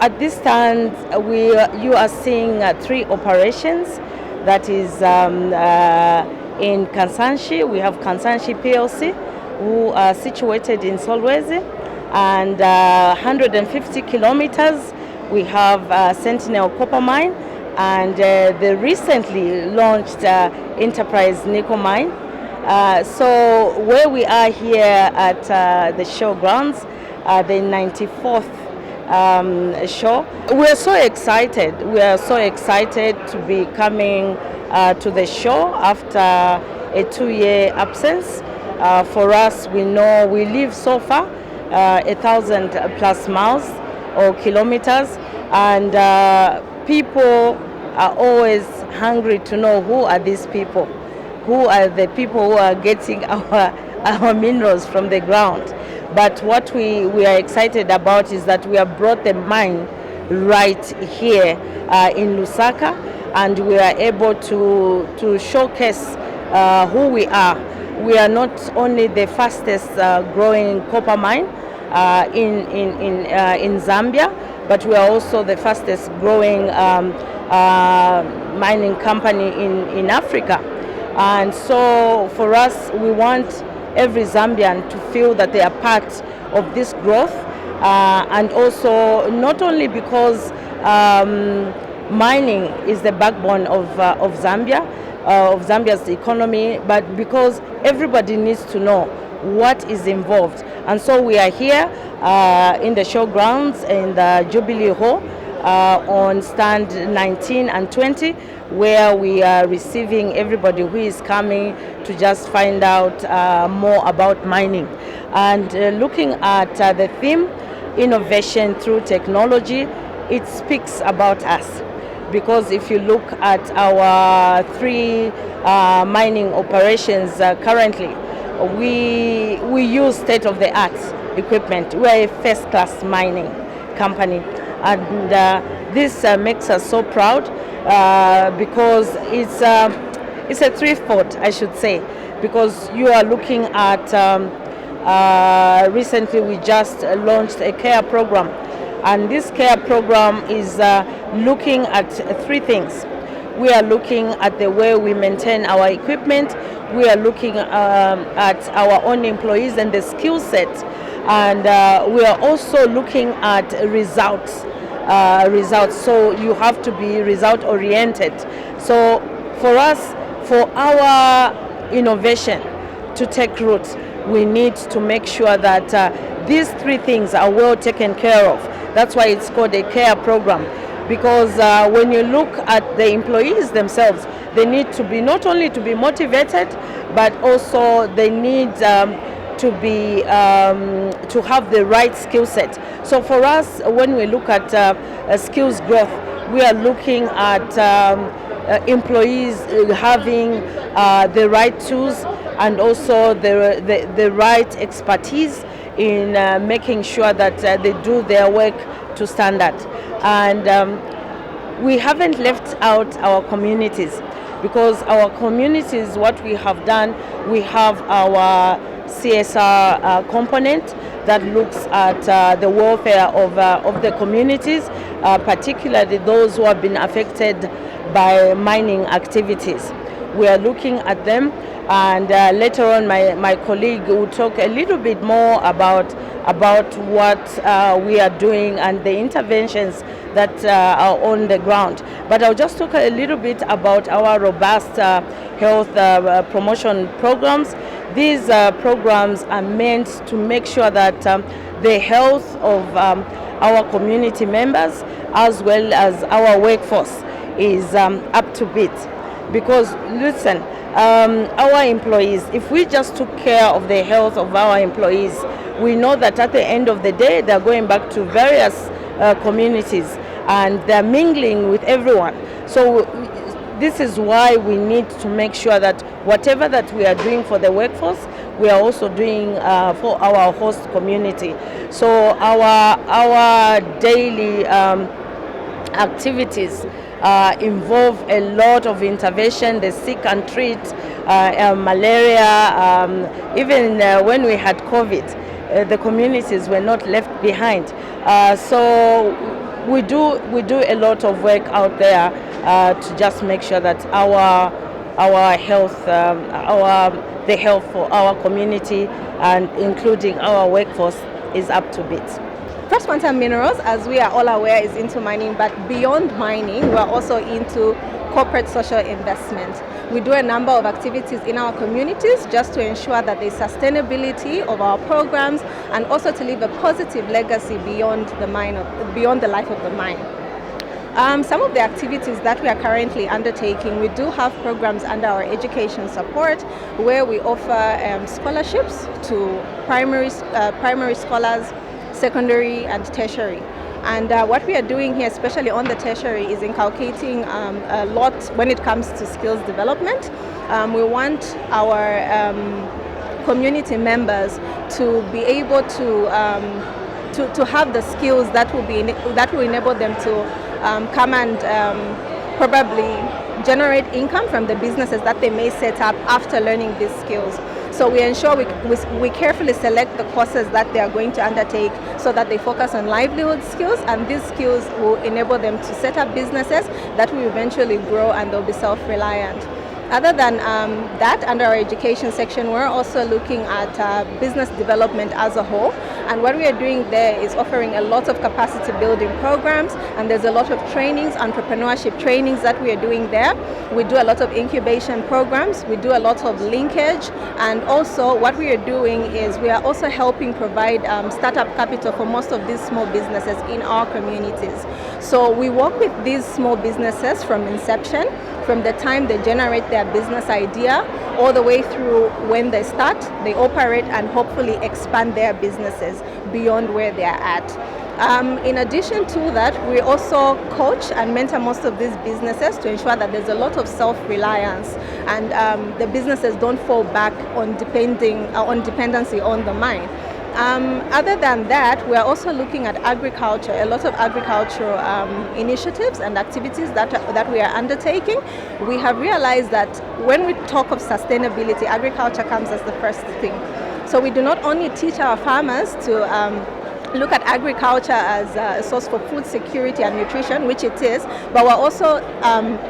at this stand, you are seeing three operations. That is in Kansanshi. We have Kansanshi PLC, who are situated in Solwezi, and 150 kilometers we have Sentinel Copper Mine, and the recently launched Enterprise Nickel Mine. So where we are here at the showgrounds, the 94th show. We are so excited. We are so excited to be coming to the show after a 2-year absence. For us, we know we live so far, 1,000 plus miles or kilometers, and people are always hungry to know who are these people, who are the people who are getting our minerals from the ground. But what we are excited about is that we have brought the mine right here in Lusaka, and we are able to showcase who we are. We are not only the fastest growing copper mine in Zambia, but we are also the fastest growing mining company in Africa. And so for us, we want every Zambian to feel that they are part of this growth, and also not only because mining is the backbone of Zambia, of Zambia's economy, but because everybody needs to know what is involved. And so we are here in the showgrounds in the Jubilee Hall on stand 19 and 20, where we are receiving everybody who is coming to just find out more about mining. And looking at the theme, innovation through technology, it speaks about us. Because if you look at our three mining operations currently, we use state-of-the-art equipment. We are a first-class mining company, and this makes us so proud because it's a threefold, I should say, because you are looking at recently we just launched a care program, and this care program is looking at three things. We are looking at the way we maintain our equipment. We are looking at our own employees and the skill set, and we are also looking at results. So you have to be result oriented. So for us, for our innovation to take root, we need to make sure that these three things are well taken care of. That's why it's called a care program, because when you look at the employees themselves, they need to be not only to be motivated, but also they need to be to have the right skill set. So for us, when we look at skills growth, we are looking at employees having the right tools and also the right expertise in making sure that they do their work to standard. And we haven't left out our communities, because our communities, what we have done, we have our CSR component that looks at the welfare of the communities, particularly those who have been affected by mining activities. We are looking at them, and later on my colleague will talk a little bit more about what we are doing and the interventions that are on the ground. But I'll just talk a little bit about our robust health promotion programs. These programs are meant to make sure that the health of our community members as well as our workforce is up to beat. Because listen, our employees, if we just took care of the health of our employees, we know that at the end of the day they're going back to various communities and they're mingling with everyone. So this is why we need to make sure that whatever that we are doing for the workforce, we are also doing for our host community. So our daily activities involve a lot of intervention, the seek and treat, malaria, even when we had COVID, the communities were not left behind. So we do a lot of work out there to just make sure that our health, the health for our community and including our workforce is up to bit. First Quantum Minerals, as we are all aware, is into mining, but beyond mining, we are also into corporate social investment. We do a number of activities in our communities just to ensure that there's sustainability of our programs and also to leave a positive legacy beyond the life of the mine. Some of the activities that we are currently undertaking, we do have programs under our education support where we offer scholarships to primary scholars, secondary and tertiary. And what we are doing here, especially on the tertiary, is inculcating a lot when it comes to skills development. We want our community members to be able to have the skills that will enable them to come and probably generate income from the businesses that they may set up after learning these skills. So we ensure we carefully select the courses that they are going to undertake so that they focus on livelihood skills, and these skills will enable them to set up businesses that will eventually grow and they'll be self-reliant. Other than that, under our education section, we're also looking at business development as a whole. And what we are doing there is offering a lot of capacity building programs, and there's a lot of trainings, entrepreneurship trainings that we are doing there. We do a lot of incubation programs, we do a lot of linkage, and also what we are doing is we are also helping provide startup capital for most of these small businesses in our communities. So we work with these small businesses from inception, from the time they generate their business idea all the way through when they start, they operate and hopefully expand their businesses beyond where they are at. In addition to that, we also coach and mentor most of these businesses to ensure that there's a lot of self-reliance and the businesses don't fall back on dependency on the mine. Other than that, we are also looking at agriculture, a lot of agricultural initiatives and activities that we are undertaking. We have realized that when we talk of sustainability, agriculture comes as the first thing. So we do not only teach our farmers to look at agriculture as a source for food security and nutrition, which it is, but we're also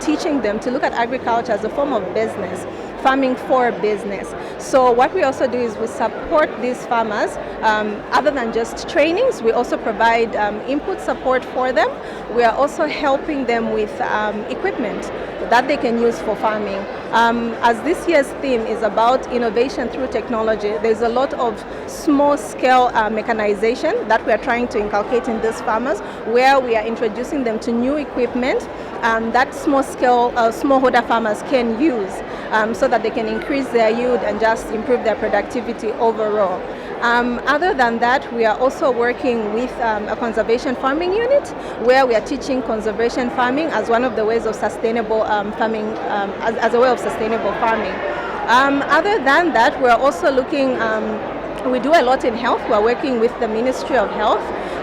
teaching them to look at agriculture as a form of business, farming for business. So what we also do is we support these farmers. Other than just trainings, we also provide input support for them. We are also helping them with equipment that they can use for farming. As this year's theme is about innovation through technology, there's a lot of small-scale mechanization that we are trying to inculcate in these farmers, where we are introducing them to new equipment that small-scale smallholder farmers can use so that they can increase their yield and just improve their productivity overall. Other than that, we are also working with a conservation farming unit where we are teaching conservation farming as one of the ways of sustainable farming, as a way of sustainable farming. Other than that, we are also looking, we do a lot in health. We are working with the Ministry of Health,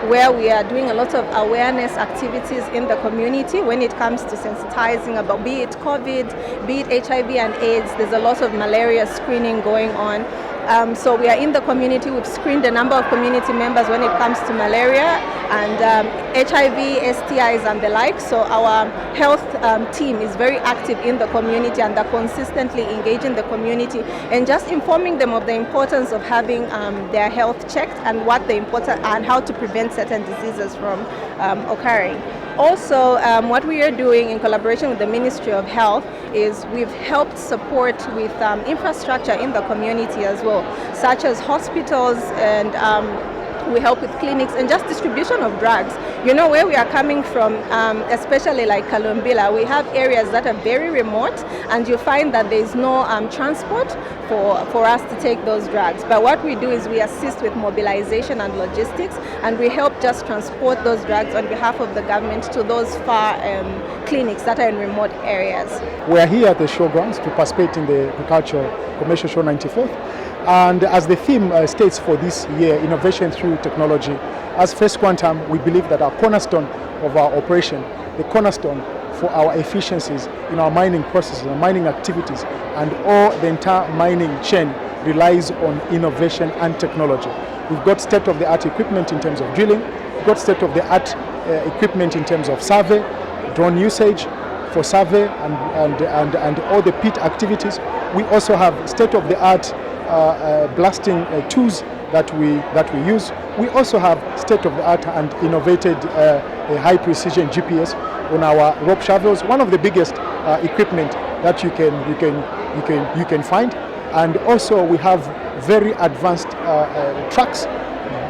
where we are doing a lot of awareness activities in the community when it comes to sensitizing about, be it COVID, be it HIV and AIDS. There's a lot of malaria screening going on. So we are in the community. We've screened a number of community members when it comes to malaria and HIV, STIs and the like. So our health team is very active in the community, and they're consistently engaging the community and just informing them of the importance of having their health checked and and how to prevent certain diseases from occurring. Also, what we are doing in collaboration with the Ministry of Health is we've helped support with infrastructure in the community as well, such as hospitals, and we help with clinics and just distribution of drugs. You know, where we are coming from, especially like Kalumbila, we have areas that are very remote, and you find that there is no transport for us to take those drugs. But what we do is we assist with mobilization and logistics, and we help just transport those drugs on behalf of the government to those far clinics that are in remote areas. We are here at the showgrounds to participate in the Agricultural Commercial Show 94th. And as the theme states for this year, innovation through technology, as First Quantum, we believe that our cornerstone of our operation, the cornerstone for our efficiencies in our mining processes and mining activities, and all the entire mining chain relies on innovation and technology. We've got state-of-the-art equipment in terms of drilling, we've got state-of-the-art equipment in terms of survey, drone usage for survey and all the pit activities. We also have state-of-the-art blasting tools that we use. We also have state-of-the-art and innovated high-precision GPS on our rope shovels. One of the biggest equipment that you can find, and also we have very advanced trucks,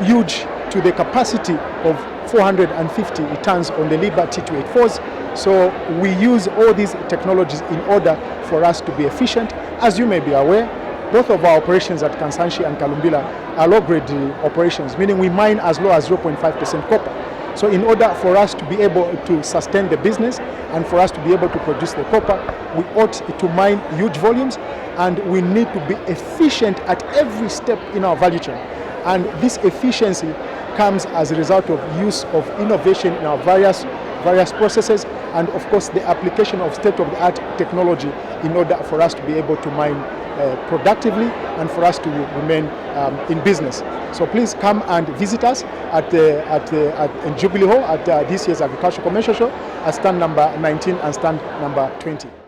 huge to the capacity of 450 tons on the Liberty 284s. So we use all these technologies in order for us to be efficient. As you may be aware, both of our operations at Kansanshi and Kalumbila are low-grade operations, meaning we mine as low as 0.5% copper. So in order for us to be able to sustain the business and for us to be able to produce the copper, we ought to mine huge volumes, and we need to be efficient at every step in our value chain. And this efficiency comes as a result of use of innovation in our various processes, and of course the application of state-of-the-art technology in order for us to be able to mine productively and for us to remain in business. So please come and visit us in Jubilee Hall at this year's Agricultural Commercial Show at stand number 19 and stand number 20.